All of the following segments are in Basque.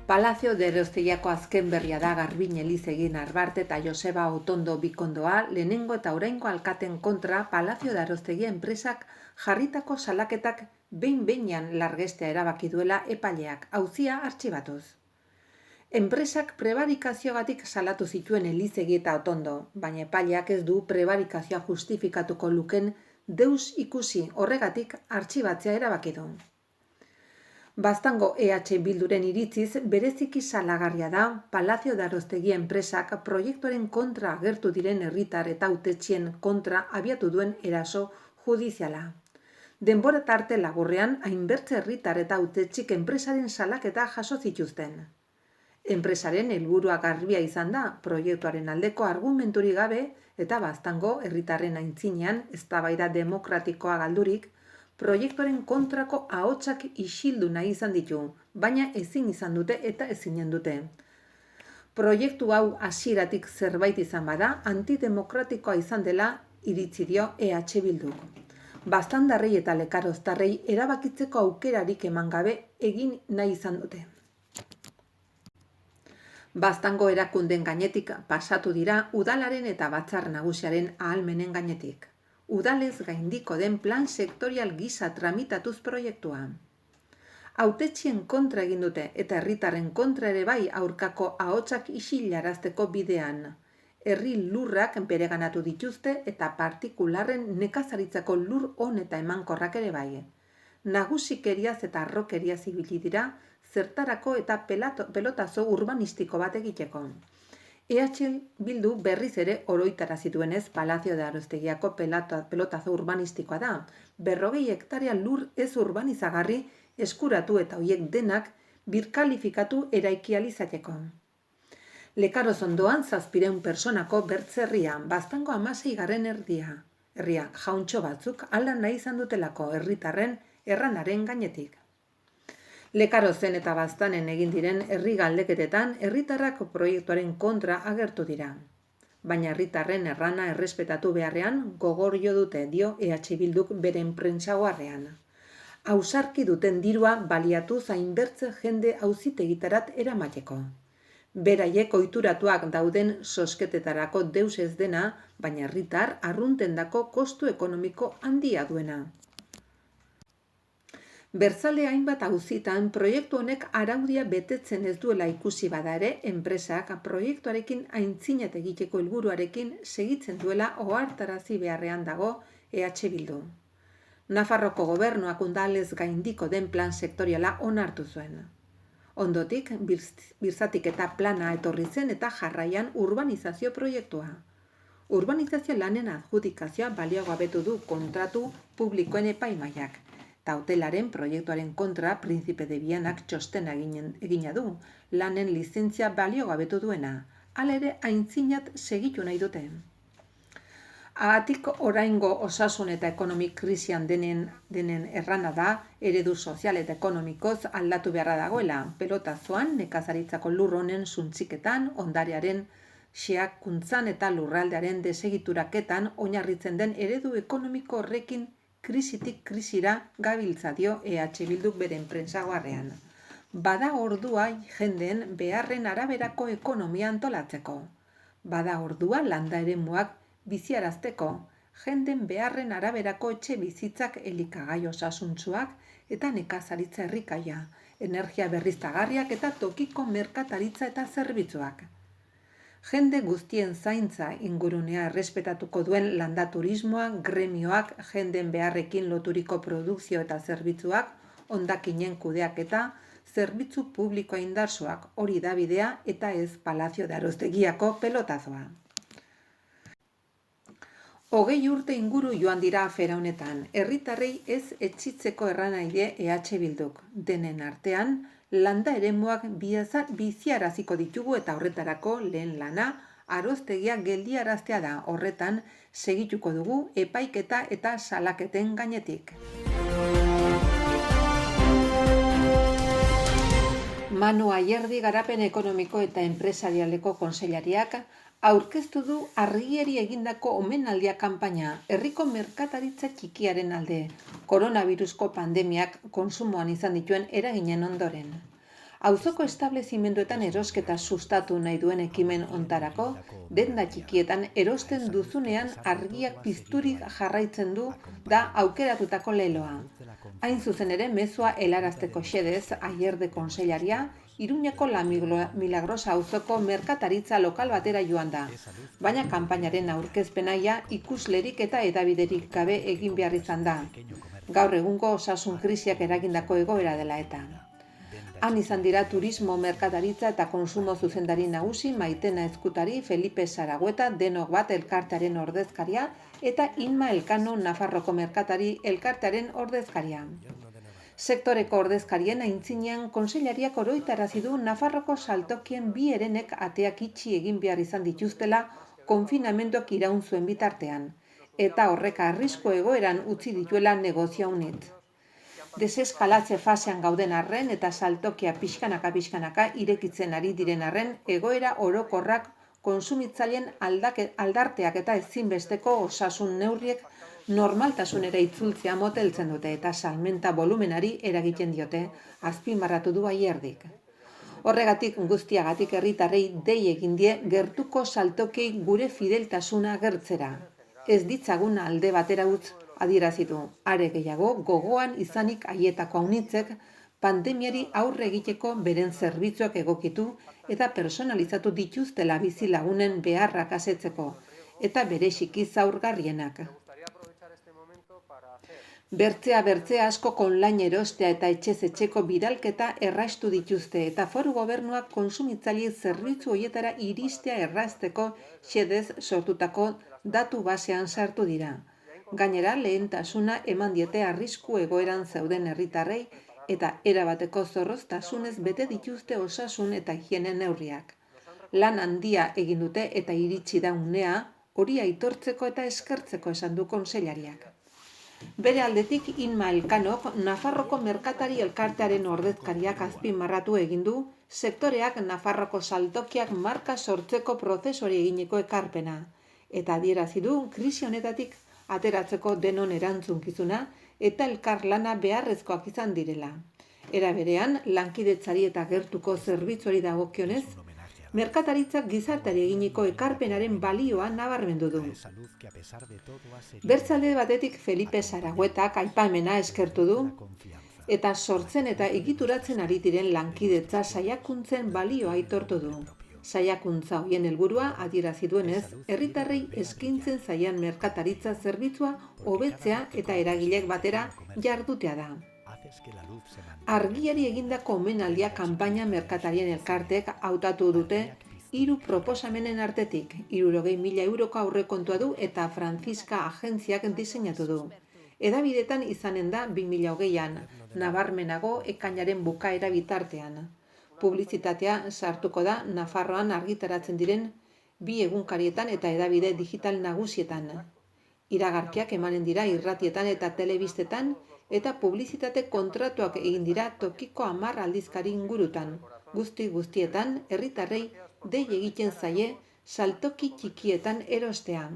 Palazio de Erostegiako azken berria da Garbin Elizegi Narbarte eta Joseba Otondo Bikondoa lehenengo eta oraingo alkaten kontra Palazio de Erostegia enpresak jarritako salaketak behin-behinean largestea erabaki duela epaileak, auzia artxibatuz. Enpresak prebarikazioagatik salatu zituen Elizegi eta Otondo, baina epaileak ez du prebarikazioa justifikatuko luken deus ikusi horregatik artxibatzea erabaki du. Baztango EH Bilduren iritziz bereziki salagarria da Palazio de Erostegia enpresak proiektuaren kontra agertu diren herritar eta hautetxien kontra abiatu duen eraso judiziala. Denbora tarte laburrean hainbertze herritar eta hautetxik enpresaren salaketa jaso zituzten. Enpresaren helburua garbia izan da proiektuaren aldeko argumenturik gabe eta Baztango herritarren aintzinean eztabaida demokratikoa galdurik proiektuaren kontrako ahotsak isildu nahi izan ditu, baina ezin izan dute eta ezinen dute. Proiektu hau hasieratik zerbait izan bada, antidemokratikoa izan dela iritzi dio EH Bilduk. Baztandarrei eta lekaroztarrei erabakitzeko aukerarik eman gabe egin nahi izan dute. Baztango erakunden gainetik pasatu dira udalaren eta batzar nagusiaren ahalmenen gainetik. Udalez gaindiko den plan sektorial gisa tramitatuz proiektua. Hautetxien kontra egin dute eta herritarren kontra ere bai aurkako ahotsak isilarazteko bidean. Herri lurrak bereganatu dituzte eta partikularren nekazaritzako lur on eta emankorrak ere bai. Nagusikeriaz eta arrokeriaz ibili dira zertarako eta pelotazo urbanistiko bat egiteko. EH Bildu berriz ere oroitarazi duenez Palazio de Erostegiako pelotazo urbanistikoa da, 40 hektarea lur ez urbanizagarri eskuratu eta hoiek denak birkalifikatu eraiki ahal izateko. Lekaroz ondoan 700 personako bertzerria, Baztango 16. herria, jauntxo batzuk alda nahi izan dutelako herritarren erranaren gainetik. Lekarozen eta Baztanen egin diren herri galdeketetan herritarrak proiektuaren kontra agertu dira. Baina herritarren errana errespetatu beharrean gogor jo dute dio EH Bilduk beren prentsaoarrean. Ausarki duten dirua baliatuz hainbertze jende auzitegitarat eramateko. Beraiek ohituratuak dauden sosketetarako deus ez dena, baina herritar arruntendako kostu ekonomiko handia duena. Bertzale hainbat auzitan proiektu honek araudia betetzen ez duela ikusi bada ere, enpresak proiektuarekin aintzinat egiteko helburuarekin segitzen duela ohartarazi beharrean dago EH Bildu. Nafarroko gobernuak udalez gaindiko den plan sektoriala onartu zuen. Ondotik, birzatik eta plana etorri zen eta jarraian urbanizazio proiektua. Urbanizazio lanen adjudikazioa baliogabetu du kontratu publikoen epaimahaiak. Eta hotelaren proiektuaren kontra Príncipe de Vianak txostena egina du, lanen lizentzia baliogabetu duena, hala ere aintzinat segitu nahi dute. Haatik oraingo osasun eta ekonomik krisian denen errana da, eredu sozial eta ekonomikoz aldatu beharra dagoela, pelotazoan nekazaritzako lur honen suntziketan, ondarearen xeakuntzan eta lurraldearen desegituraketan oinarritzen den eredu ekonomiko horrekin krisitik krisira gabiltza dio EH Bilduk beren prentsaoarrean. Bada ordua jendeen beharren araberako ekonomia antolatzeko. Bada ordua landa eremuak biziarazteko, jenden beharren araberako etxe bizitzak elikagai osasuntsuak eta nekazaritza herrikaia, energia berriztagarriak eta tokiko merkataritza eta zerbitzuak. Jende guztien zaintza ingurunea errespetatuko duen landaturismoa, gremioak, jenden beharrekin loturiko produkzio eta zerbitzuak, hondakinen kudeaketa, zerbitzu publikoa indartsuak, hori da bidea eta ez Palazio de Erostegiako pelotazoa. 20 urte inguru joan dira afera honetan, herritarrei ez etxitzeko erranaide EH Bilduk, denen artean, landa eremuak biziaraziko ditugu eta horretarako lehen lana Erostegia geldiaraztea da, horretan segituko dugu epaiketa eta salaketen gainetik. Manu Ayerdi Garapen Ekonomiko eta Enpresarialeko Kontseilariak aurkeztu du Arrigeri egindako omenaldia kanpaina herriko merkataritza txikiaren alde, koronavirusko pandemiak konsumoan izan dituen eraginen ondoren. Auzoko establezimenduetan erosketa sustatu nahi duen ekimen hontarako, denda txikietan erosten duzunean argiak pizturik jarraitzen du da aukeratutako leloa. Hain zuzen ere, mezua helarazteko xedez, Aierde konsellaria, Iruñeko La Milagrosa auzoko merkataritza lokal batera joan da, baina kanpainaren aurkezpenaia ikuslerik eta hedabiderik gabe egin behar izan da. Gaur egungo osasun krisiak eragindako egoera dela eta. Han izan dira turismo, merkataritza eta konsumo zuzendari nagusi Maitena Ezkutari, Felipe Saragüeta, Denok Bat elkartearen ordezkaria eta Inma Elkano Nafarroko merkatari elkartearen ordezkaria. Sektoreko ordezkarien aintzinean konsellariak oroitarazi du Nafarroko saltokien bi herenek ateak itxi egin behar izan dituztela konfinamenduak iraun zuen bitartean, eta horrek arrisku egoeran utzi dituela negozio honet. Deseskalatze fasean gauden arren eta saltokia pixkanaka irekitzen ari diren arren egoera orokorrak konsumitzaileen aldarteak eta ezinbesteko osasun neurriek normaltasunera itzultzea moteltzen dute eta salmenta volumenari eragiten diote, azpimarratu du Aierdik. Horregatik guztiagatik herritarrei dei egin die gertuko saltokiei gure fideltasuna agertzera. Ez ditzagun alde batera utz adierazi du, are gehiago gogoan izanik haietako aunitzek pandemiari aurre egiteko beren zerbitzuak egokitu eta personalizatu dituztela bizilagunen beharrak asetzeko eta bereziki zaurgarrienak. Bertzea asko online erostea eta etxez etxeko bidalketa erraztu dituzte eta foru gobernuak konsumitzaile zerbitzu horietara iristea errazteko xedez sortutako datu basean sartu dira. Gainera, lehentasuna eman diete arrisku egoeran zeuden herritarrei eta erabateko zorroztasunez bete dituzte osasun eta higiene neurriak. Lan handia egin dute eta iritsi da unea hori aitortzeko eta eskertzeko esan du konsellariak. Bere aldetik Inma Elkanok Nafarroko merkatari elkartearen ordezkariak azpimarratu egin du sektoreak Nafarroko saltokiak marka sortzeko prozesori eginiko ekarpena eta adierazi du krisi honetatik ateratzeko denon erantzunkizuna eta elkarlana beharrezkoak izan direla. Era berean, lankidetzari eta gertuko zerbitzuari dagokionez, merkataritzak gizarteari eginiko ekarpenaren balioa nabarmendu du. Bertzalde batetik Felipe Saragüetak aipamena eskertu du eta sortzen eta egituratzen ari diren lankidetza saiakuntzen balioa aitortu du. Saiakuntza hoien helburua adierazi duenez, herritarrei eskaintzen zaian merkataritza zerbitzua hobetzea eta eragilek batera jardutea da. Argiari egindako omenaldia kanpaina merkatarien elkartek hautatu dute 3 proposamenen artetik, 60.000 euroko aurrekontua du eta Franziska agentziak diseinatu du. Hedabideetan izanen da 2020an, nabarmenago ekainaren bukaera bitartean. Publizitatea sartuko da Nafarroan argitaratzen diren 2 egunkarietan eta hedabide digital nagusietan. Iragarkiak emanen dira irratietan eta telebistetan eta publizitate kontratuak egin dira tokiko 10 aldizkari ingurutan. Guztietan herritarrei dei egiten zaie saltoki txikietan erostea.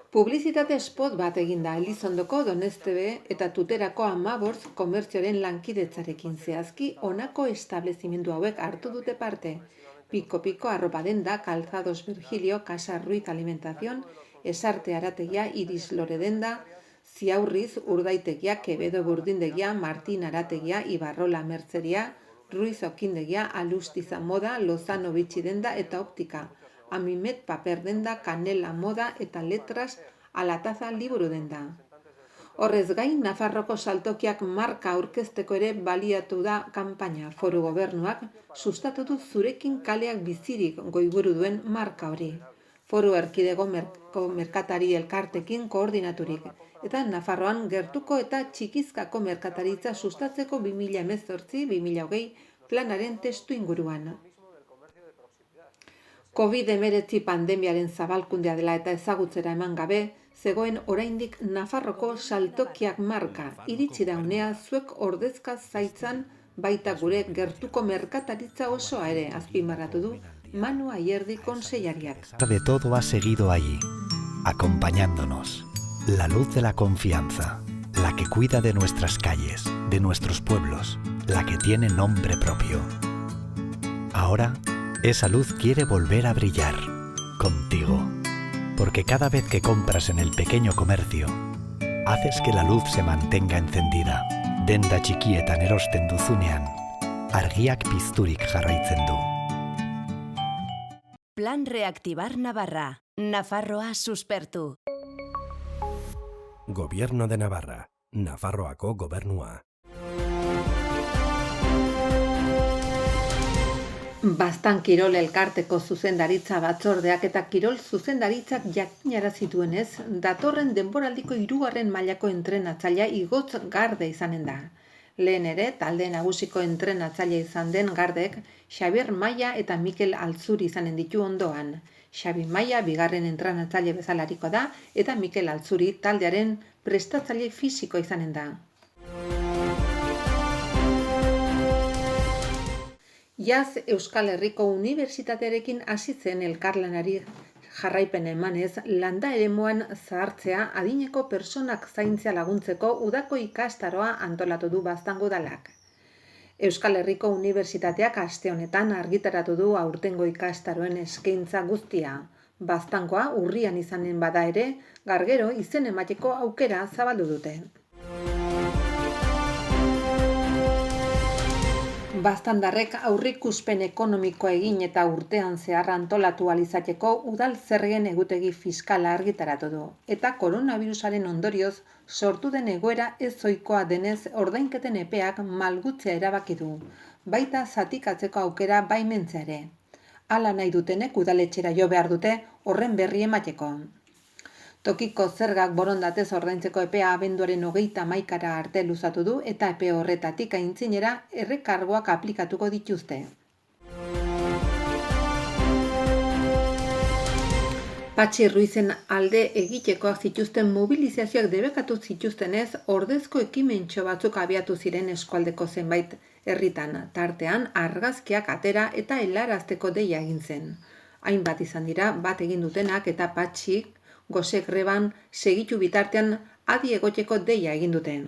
Publizitate spot bat egin da Elizondoko, Doneztebe eta Tuterako 15 komertzioaren lankidetzarekin zehazki honako establezimendu hauek hartu dute parte. Piko arropa denda, Calzados Virgilio, Casa Ruiz Alimentación, Esarte Arategia, Iris Lore denda, Ziaurriz Urdaitegia, Quevedo Burdindegia, Martin Arategia, Ibarrola Mertzeria, Ruiz Okindegia, Alustiza Moda, Lozano Bitxi denda eta Optika. Amimet Paper denda, Canela Moda eta Letras Alataza liburu denda. Horrez gain, Nafarroko saltokiak marka aurkezteko ere baliatu da kanpaina. Foru gobernuak sustatu du zurekin kaleak bizirik goiburu duen marka hori. Foru erkidego merkatari elkartekin koordinaturik. Eta Nafarroan gertuko eta txikizkako merkataritza sustatzeko 2018-2020 planaren testu inguruan. COVID-19 pandemiaren zabalkundea dela eta ezagutzera eman gabe, zegoen oraindik Nafarroko saltokiak marka iritsi da unea zuek ordezka zaitzan baita gure gertuko merkataritza osoa ere azpimarratu du Manu Aierdi konsellariak. De todo ha seguido allí, acompañándonos. La luz de la confianza, la que cuida de nuestras calles, de nuestros pueblos, la que tiene nombre propio. Ahora, esa luz quiere volver a brillar, contigo. Porque cada vez que compras en el pequeño comercio, haces que la luz se mantenga encendida. Denda txikietan erosten duzunean, argiak pizturik jarraitzen du. Plan Reactivar Navarra. Nafarroa suspertu. Gobierno de Navarra. Nafarroako gobernua. Baztan Kirol elkarteko zuzendaritza batzordeak eta kirol zuzendaritzak jakinarazi duenez, datorren denboraldiko 3. mailako entrenatzailea Igotz Garde izanen da. Lehen ere, talde nagusiko entrenatzailea izan den Gardek, Xabier Maia eta Mikel Altzuri izanen ditu ondoan. Xabi Maia bigarren entrenatzaile bezalariko da eta Mikel Altzuri taldearen prestatzaile fisiko izanen da. Jaz Euskal Herriko Unibertsitatearekin hasi zen elkarlanari jarraipen emanez, landa eremuan zahartzea adineko personak zaintzea laguntzeko udako ikastaroa antolatu du Baztango udalak. Euskal Herriko Unibertsitateak aste honetan argitaratu du aurtengo ikastaroen eskaintza guztia. Baztangoa urrian izanen bada ere, gargero izen emateko aukera zabaldu dute. Baztandarrek aurrikuspen ekonomikoa egin eta urtean zehar antolatu ahal izateko udal zergen egutegi fiskala argitaratu du. Eta koronavirusaren ondorioz sortu den egoera ez ohikoa denez ordainketen epeak malgutzea erabaki du. Baita zatikatzeko aukera baimentzea ere. Hala nahi dutenek udaletxera jo behar dute horren berri emateko. Tokiko zergak borondatez ordaintzeko epea abenduaren 31 arte luzatu du eta epe horretatik aintzinera errekargoak aplikatuko dituzte. Patxi Ruizen alde egitekoak zituzten mobilizazioak debekatu zituztenez, ordezko ekimentxo batzuk abiatu ziren eskualdeko zenbait herritan, tartean argazkiak atera eta helarazteko deia egin zen. Hainbat izan dira bat egin dutenak eta Patxik gose greban segitu bitartean adi egoteko deia egin duten.